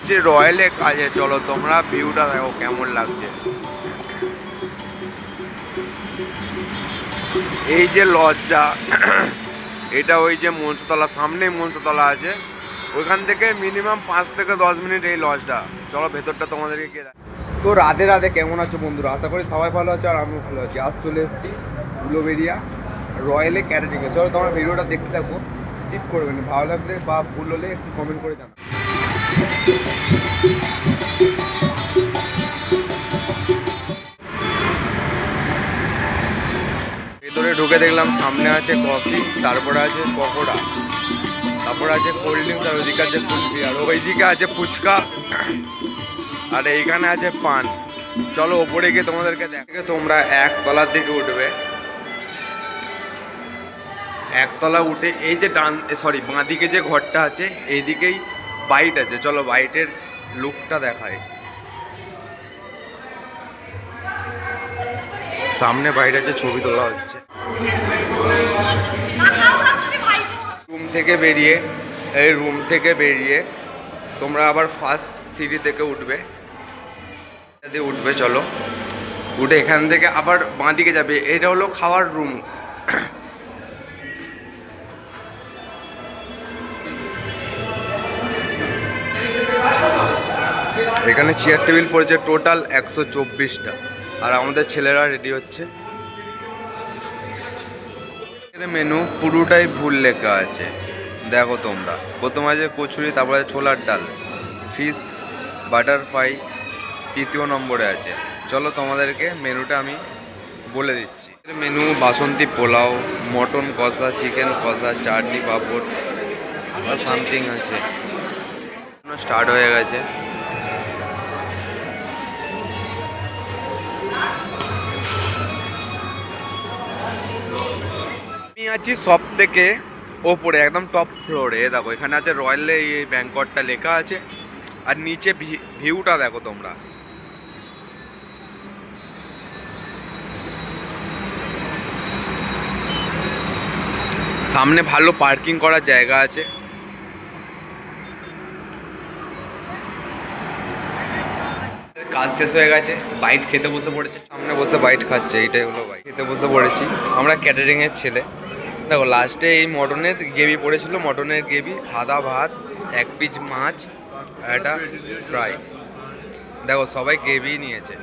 এসছি রয়্যালে কাজে। চলো তোমরা ভিউটা দেখো কেমন লাগছে। এই যে লজটা এটা ওই যে মঞ্চতলা, সামনেই মঞ্চতলা আছে, ওইখান থেকে মিনিমাম 5 থেকে 10 মিনিট এই লজটা। চলো ভেতরটা তোমাদেরকে কে দেখ। তো রাধে রাধে, কেমন আছো বন্ধুরা? আশা করি সবাই ভালো আছো আর আমিও ভালো আছি। আজ চলে এসেছি উলুবেড়িয়া রয়্যালে ক্যাটারিংয়ে। চলো তোমরা ভিডিওটা দেখতে থাকো, স্কিপ করবে না। ভালো লাগলে বা ভুল হলে একটু কমেন্ট করে জানাও। ভেতরে ঢুকে দেখলাম সামনে আছে কফি, তারপরে আছে পকোড়া, তারপরে আছে কোল্ড ড্রিঙ্কস, আর ওইদিকে আছে কুলফি, আর ওইদিকে আছে ফুচকা, আর এইখানে আছে পান। চলো ওপরে গিয়ে তোমাদেরকে দেখে। তোমরা একতলার দিকে উঠবে, একতলা উঠে এই যে বাঁ দিকে যে ঘরটা আছে এইদিকেই বাইট আছে। চলো বাইটের লুকটা দেখায়। সামনে বাইট আছে, ছবি তোলা হচ্ছে। রুম থেকে বেরিয়ে তোমরা আবার ফার্স্ট সিঁড়ি থেকে উঠবে। চলো উঠে এখান থেকে আবার বাঁ দিকে যাবে, এটা হলো খাওয়ার রুম। এখানে চেয়ার টেবিল পড়েছে টোটাল 124টা, আর আমাদের ছেলেরা রেডি হচ্ছে। মেনু পুরোটাই ভুল লেখা আছে, দেখো তোমরা। প্রথমে আছে কচুরি, তারপরে ছোলার ডাল, ফিশ বাটার ফ্রাই তৃতীয় নম্বরে আছে। চলো তোমাদেরকে মেনুটা আমি বলে দিচ্ছি। মেনু বাসন্তী পোলাও, মটন কষা, চিকেন কষা, চাটনি, পাঁপড় আর সামথিং আছে। স্টার্ট হয়ে গেছে। আমি আছি সব থেকে ওপরে, একদম টপ ফ্লোরে। দেখো এখানে আছে রয়্যালে এই ব্যাংকটটা লেখা আছে, আর নিচে ভিউটা দেখো তোমরা। সামনে ভালো পার্কিং করার জায়গা আছে। কাজ শেষ হয়ে গেছে, বাইট খেতে বসে পড়েছে। সামনে বসে বাইট খাচ্ছে, এইটাই হলো বাইট। খেতে বসে পড়েছি আমরা, ক্যাটারিংয়ের ছেলে। দেখো লাস্টে এই মটনের গ্রেভি পড়েছিল, মটনের গ্রেভি, সাদা ভাত, 1 পিস মাছ আর একটা ফ্রাই। দেখো সবাই গ্রেভি নিয়েছে।